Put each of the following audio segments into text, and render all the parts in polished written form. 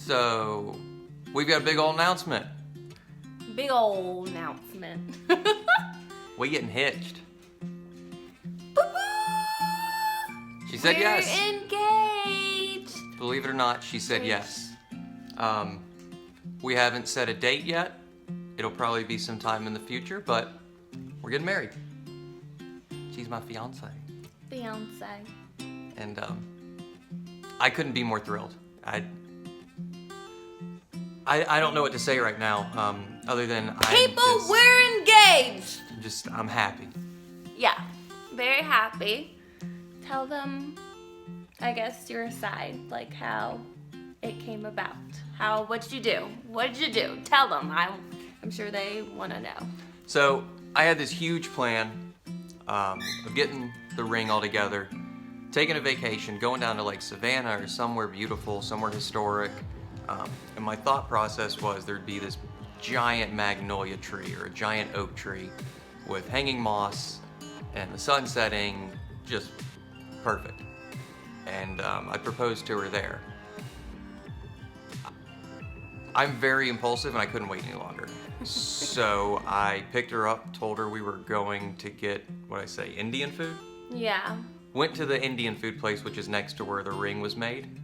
So, we've got a big old announcement. Big old announcement. We getting hitched. She said yes. We're engaged. Believe it or not, she said yes. We haven't set a date yet. It'll probably be sometime in the future, but we're getting married. She's my fiance. Fiance. And I couldn't be more thrilled. I don't know what to say right now, other than We're engaged. I'm happy. Yeah, very happy. Tell them, I guess, your side, like how it came about. What'd you do? What did you do? Tell them. I'm sure they want to know. So I had this huge plan of getting the ring all together, taking a vacation, going down to Lake Savannah or somewhere beautiful, somewhere historic. And my thought process was there'd be this giant magnolia tree or a giant oak tree with hanging moss and the sun setting, just perfect. And I proposed to her there. I'm very impulsive and I couldn't wait any longer. So I picked her up, told her we were going to get, Indian food? Yeah. Went to the Indian food place, which is next to where the ring was made.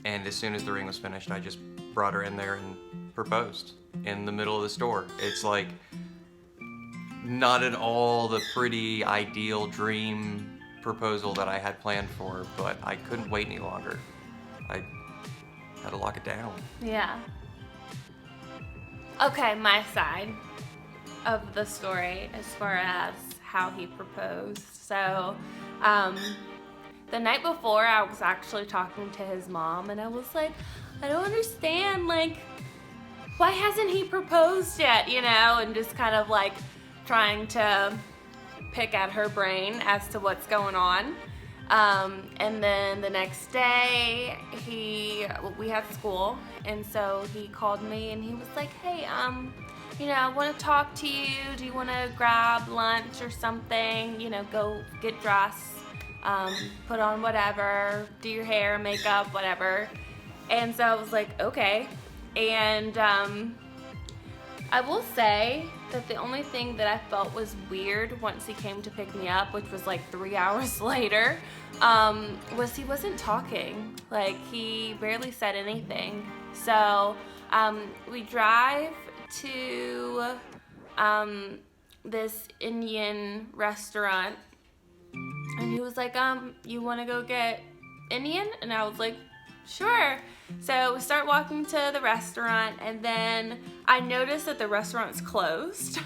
And as soon as the ring was finished, I just brought her in there and proposed in the middle of the store. It's like not at all the pretty, ideal dream proposal that I had planned for, but I couldn't wait any longer. I had to lock it down. Yeah. Okay, my side of the story as far as how he proposed. So, the night before, I was actually talking to his mom, and I was like, I don't understand, why hasn't he proposed yet, and just kind of trying to pick at her brain as to what's going on. And then the next day, we had school, and so he called me, and he was like, hey, I want to talk to you. Do you want to grab lunch or something? Go get dressed. Put on whatever, do your hair, makeup, whatever. And so I was like, okay. And I will say that the only thing that I felt was weird once he came to pick me up, which was 3 hours later, was he wasn't talking. He barely said anything. So we drive to this Indian restaurant. And he was like, you want to go get Indian? And I was like, sure. So we start walking to the restaurant, and then I noticed that the restaurant's closed.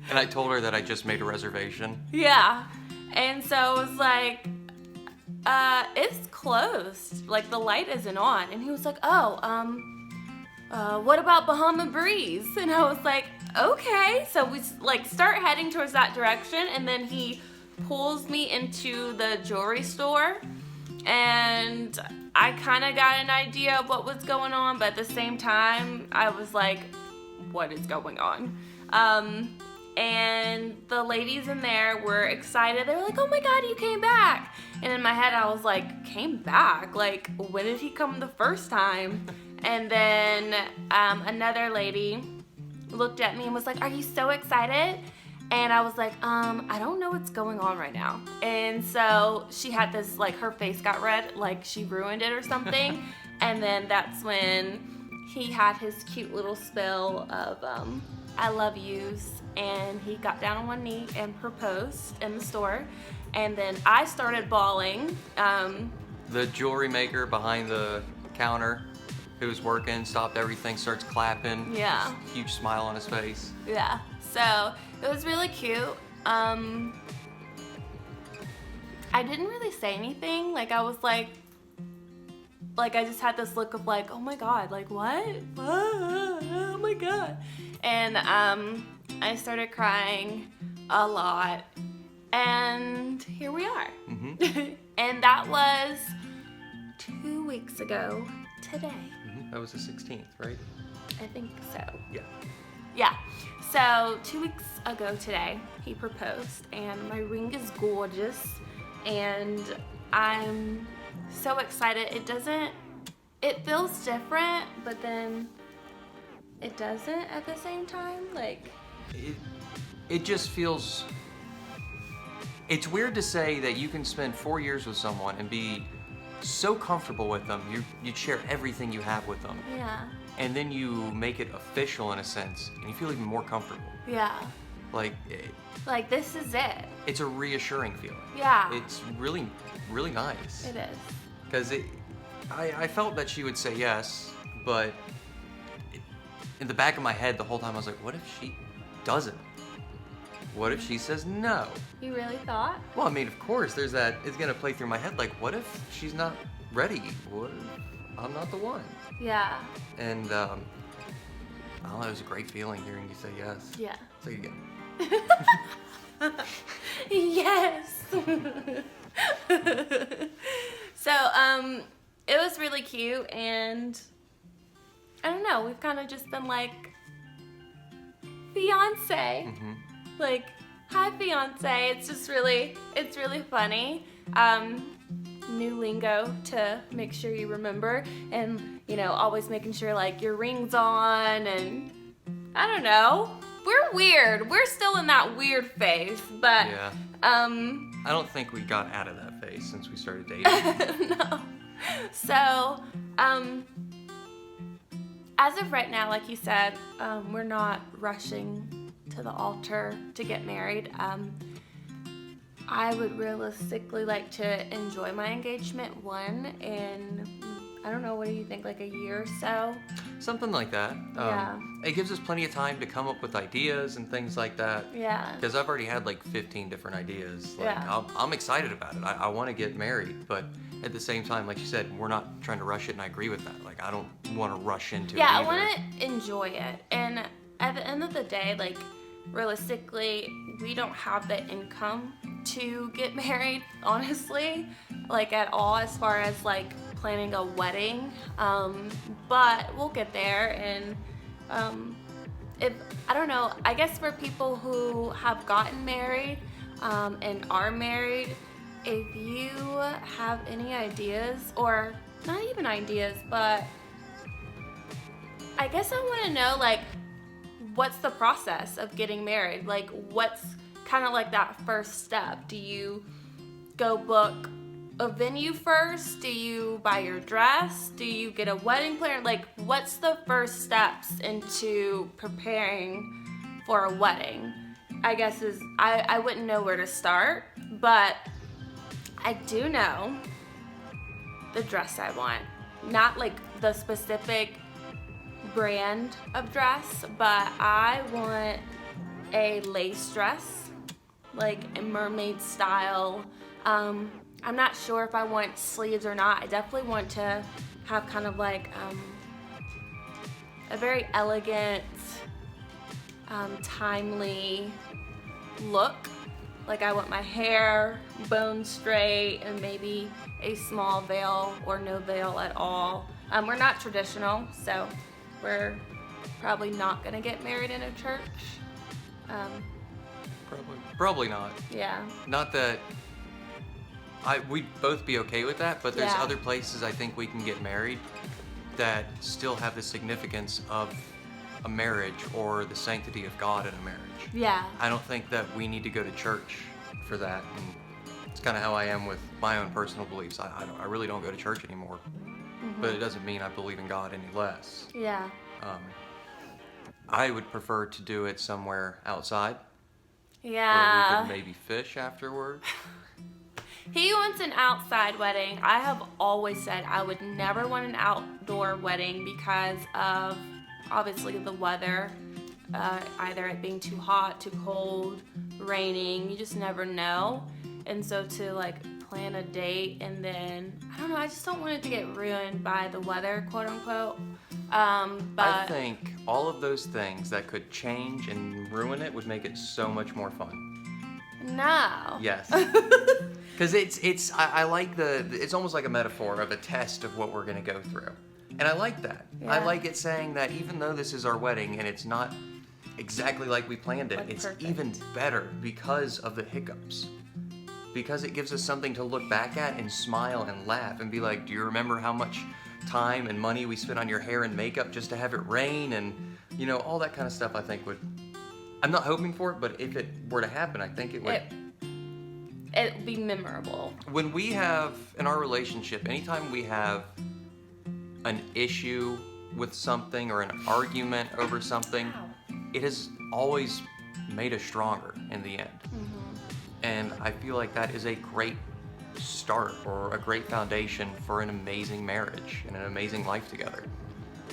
And I told her that I just made a reservation. Yeah. And so I was like, it's closed. The light isn't on. And he was like, what about Bahama Breeze? And I was like, okay. So we start heading towards that direction, and then he pulls me into the jewelry store, and I kind of got an idea of what was going on, but at the same time, I was like, what is going on? And the ladies in there were excited. They were like, oh my God, you came back. And in my head, I was like, came back? When did he come the first time? And then another lady looked at me and was like, are you so excited? And I was like, I don't know what's going on right now. And so she had this, her face got red, she ruined it or something. And then that's when he had his cute little spill of I love yous. And he got down on one knee and proposed in the store. And then I started bawling. The jewelry maker behind the counter who was working stopped everything, starts clapping. Yeah. Huge smile on his face. Yeah. So it was really cute. I didn't really say anything. I was I just had this look of oh my God, what? Oh my God. And I started crying a lot. And here we are. Mm-hmm. And that was 2 weeks ago today. Mm-hmm. That was the 16th, right? I think so. Yeah. Yeah. So 2 weeks ago today, he proposed, and my ring is gorgeous, and I'm so excited. It doesn't it feels different, but then it doesn't at the same time. Like, it just feels. It's weird to say that you can spend 4 years with someone and be so comfortable with them. You share everything you have with them. yeah, And then you make it official in a sense, and you feel even more comfortable. yeah. Like, Like, this is it. it's a reassuring feeling. Yeah. It's really, really nice. It is. Because I felt that she would say yes, but in the back of my head the whole time I was like, what if she doesn't? What if she says no? You really thought? Well, I mean, of course, there's that. It's gonna play through my head. Like, what if she's not ready? What if I'm not the one? Yeah. And I don't know. It was a great feeling hearing you say yes. Yeah. Say it again. Yes. So, it was really cute, and I don't know, we've kind of just been like, fiance. Mm-hmm. Like, hi, fiance. It's really funny. New lingo to make sure you remember, and, you know, always making sure, like, your ring's on, and I don't know. We're weird. We're still in that weird phase, but, Yeah. I don't think we got out of that phase since we started dating. no. So, as of right now, like you said, we're not rushing to the altar to get married. I would realistically like to enjoy my engagement in, I don't know, what do you think, like a year or so? Something like that. Yeah. It gives us plenty of time to come up with ideas and things like that. Yeah. Because I've already had like 15 different ideas. Like, Yeah. I'm excited about it. I want to get married, but at the same time, like you said, we're not trying to rush it, and I agree with that. Like, I don't want to rush into it Yeah, I either. want to enjoy it. And at the end of the day, like, realistically, we don't have the income to get married, honestly, like, at all, as far as, like, planning a wedding. But we'll get there, and if, I don't know, I guess for people who have gotten married and are married, if you have any ideas, or not even ideas, but I guess I want to know, like, what's the process of getting married? Like, what's kind of like that first step? Do you go book a venue first? Do you buy your dress? Do you get a wedding planner? Like, what's the first steps into preparing for a wedding? I guess I wouldn't know where to start, but I do know the dress I want. Not like the specific brand of dress, but I want a lace dress, like a mermaid style. I'm not sure if I want sleeves or not. I definitely want to have kind of like a very elegant, timely look. Like, I want my hair bone straight and maybe a small veil or no veil at all. We're not traditional, so we're probably not gonna get married in a church. Probably not. Yeah. Not that we'd both be okay with that, but there's Yeah. other places I think we can get married that still have the significance of a marriage or the sanctity of God in a marriage. Yeah. I don't think that we need to go to church for that. And it's kind of how I am with my own personal beliefs. I really don't go to church anymore, but it doesn't mean I believe in God any less. Yeah. I would prefer to do it somewhere outside where we Yeah. could maybe fish afterward. He wants an outside wedding. I have always said I would never want an outdoor wedding because of, obviously, the weather. Either it being too hot, too cold, raining, you just never know. And so to, like, plan a date and then, I don't know, I just don't want it to get ruined by the weather, quote unquote. But I think all of those things that could change and ruin it would make it so much more fun. no. Yes. Because I like it's almost like a metaphor of a test of what we're going to go through. And I like that. I Yeah. like it saying that even though this is our wedding and it's not exactly like we planned it, Like it's perfect. even better because of the hiccups. Because it gives us something to look back at and smile and laugh and be like, do you remember how much time and money we spent on your hair and makeup just to have it rain and, all that kind of stuff I think I'm not hoping for it, but if it were to happen, I think it would. It'd be memorable. When we have, in our relationship, anytime we have an issue with something or an argument over something, it has always made us stronger in the end. And I feel like that is a great start or a great foundation for an amazing marriage and an amazing life together.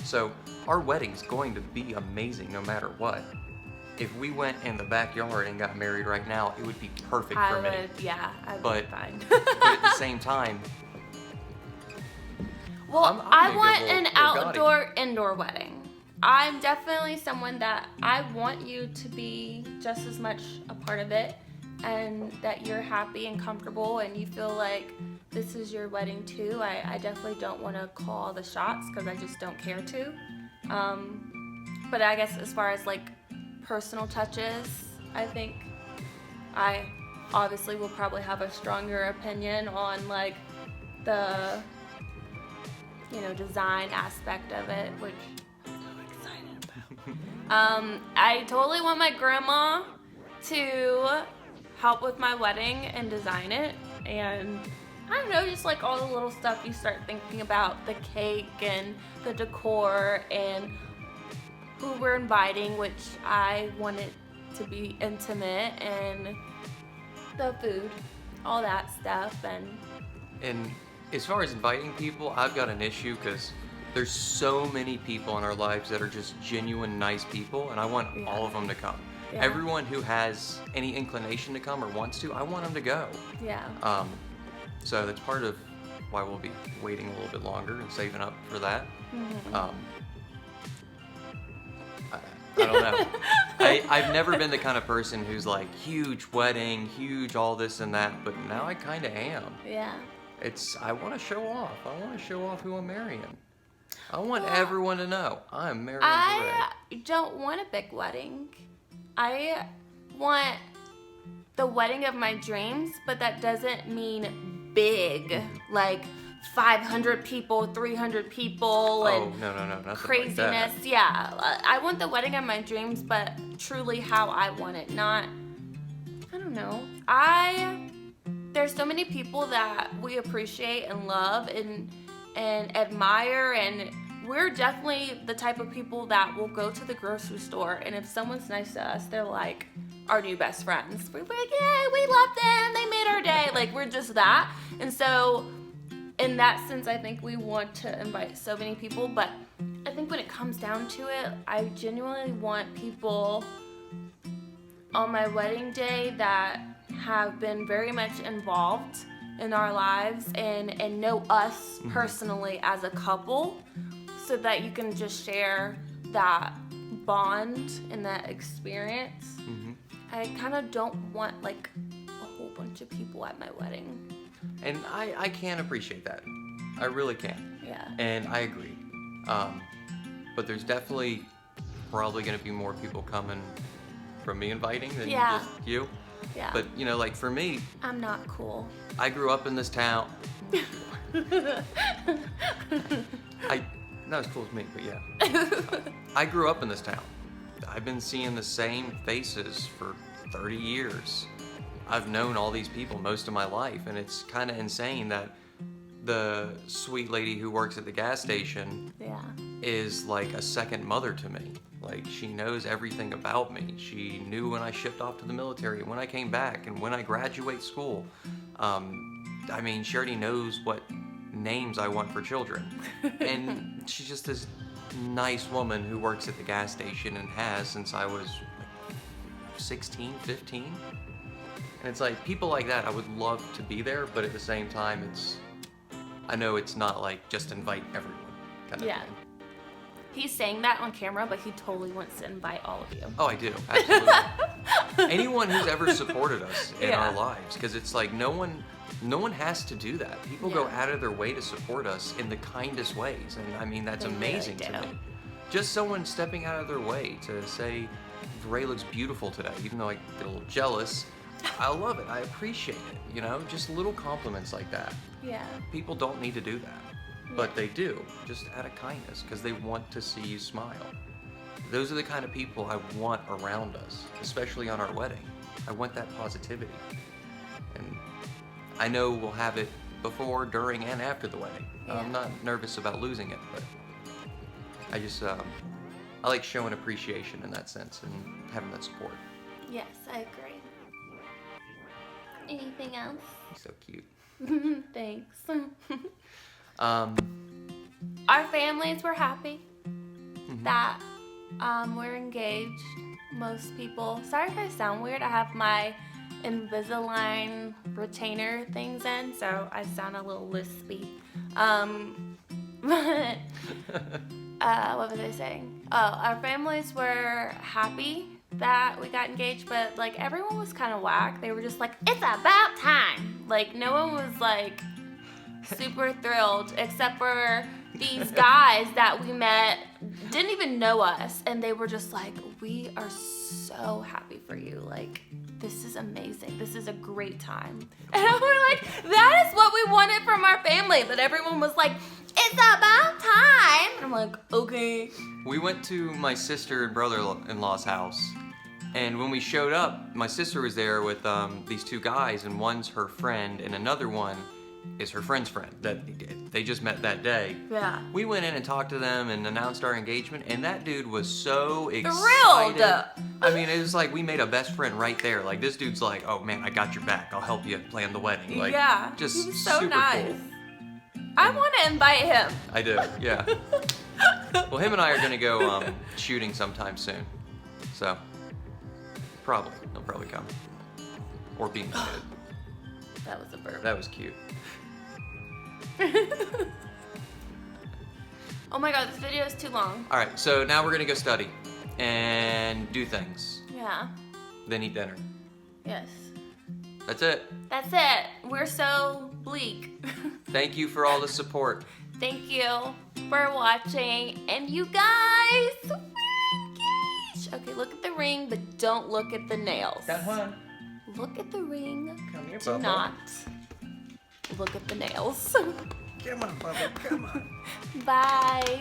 So our wedding's going to be amazing no matter what. If we went in the backyard and got married right now, it would be perfect for me. I'd be fine. But at the same time, well, I want an outdoor, indoor wedding. I'm definitely someone that I want you to be just as much a part of it, and that you're happy and comfortable and you feel like this is your wedding too. I definitely don't want to call the shots because I just don't care to. But I guess as far as like personal touches, I think I obviously will probably have a stronger opinion on like the design aspect of it, which I'm so excited about. I totally want my grandma to help with my wedding and design it, and I don't know, just like all the little stuff you start thinking about, the cake and the decor and who we're inviting, which I want it to be intimate, and the food, all that stuff. And as far as inviting people, I've got an issue because there's so many people in our lives that are just genuine nice people, and I want all of them to come. Yeah. Everyone who has any inclination to come or wants to, I want them to go. Yeah. So that's part of why we'll be waiting a little bit longer and saving up for that. I don't know. I've never been the kind of person who's like, huge wedding, huge all this and that, but now I kind of am. Yeah. I want to show off. I want to show off who I'm marrying. I want everyone to know I'm marrying Gray. I don't want a big wedding. I want the wedding of my dreams, but that doesn't mean big, like 500 people, 300 people, and no, craziness. Like that. Yeah, I want the wedding of my dreams, but truly how I want it. Not, I don't know. There's so many people that we appreciate and love and admire, and we're definitely the type of people that will go to the grocery store, and if someone's nice to us, they're like our new best friends. We're like, yeah, we love them, they made our day. Like, we're just that. And so in that sense, I think we want to invite so many people, but I think when it comes down to it, I genuinely want people on my wedding day that have been very much involved in our lives and know us personally as a couple, so that you can just share that bond and that experience. I kind of don't want like a whole bunch of people at my wedding. And I can appreciate that. I really can. Yeah. And I agree. But there's definitely probably going to be more people coming from me inviting than just you. Yeah. But, like for me, I'm not cool. I grew up in this town. Not as cool as me, but yeah. I grew up in this town. I've been seeing the same faces for 30 years. I've known all these people most of my life, and it's kind of insane that the sweet lady who works at the gas station is like a second mother to me. Like, she knows everything about me. She knew when I shipped off to the military, when I came back, and when I graduate school. I mean, she already knows what names I want for children. And she's just this nice woman who works at the gas station and has since I was 16, 15. And it's like, people like that, I would love to be there, but at the same time, I know it's not like just invite everyone kind of thing. He's saying that on camera, but he totally wants to invite all of you. Oh, I do. Absolutely. Anyone who's ever supported us in our lives, because it's like no one has to do that. People go out of their way to support us in the kindest ways, and I mean, that's amazing to me. Just someone stepping out of their way to say, Ray looks beautiful today, even though I get a little jealous. I love it. I appreciate it. Just little compliments like that. Yeah. People don't need to do that. but they do, just out of kindness, because they want to see you smile. Those are the kind of people I want around us, especially on our wedding. I want that positivity. And I know we'll have it before, during, and after the wedding. Yeah. I'm not nervous about losing it, but I just, I like showing appreciation in that sense and having that support. Yes, I agree. Anything else? He's so cute. Thanks. Our families were happy that we're engaged. Most people, sorry if I sound weird, I have my Invisalign retainer things in, so I sound a little lispy. But what was I saying? Oh, our families were happy that we got engaged, but like everyone was kind of whack. They were just like, it's about time. Like no one was like super thrilled except for these guys that we met, didn't even know us, and they were just like, we are so happy for you. Like, this is amazing. This is a great time. And we're like, that is what we wanted from our family, that everyone was like, it's about time. And I'm like, okay. We went to my sister and brother-in-law's house, and when we showed up, my sister was there with these two guys, and one's her friend, and another one is her friend's friend that they just met that day. Yeah. We went in and talked to them and announced our engagement, and that dude was so excited. Thrilled. I mean, it was like we made a best friend right there. Like this dude's like, oh man, I got your back. I'll help you plan the wedding. Like, yeah. just he was so super nice. cool. I want to invite him. I do, yeah. Well, him and I are gonna go shooting sometime soon, so he'll probably come or be invited. That was a burp. That was cute. Oh my god, this video is too long. All right, so now we're gonna go study and do things, Yeah. then eat dinner. Yes. That's it. That's it. We're so bleak. Thank you for all the support. Thank you for watching. And you guys, we're engaged. Okay, look at the ring, but don't look at the nails. Look at the ring. Come here, Do Bubba. not look at the nails. Come on, Bubba, come on. Bye.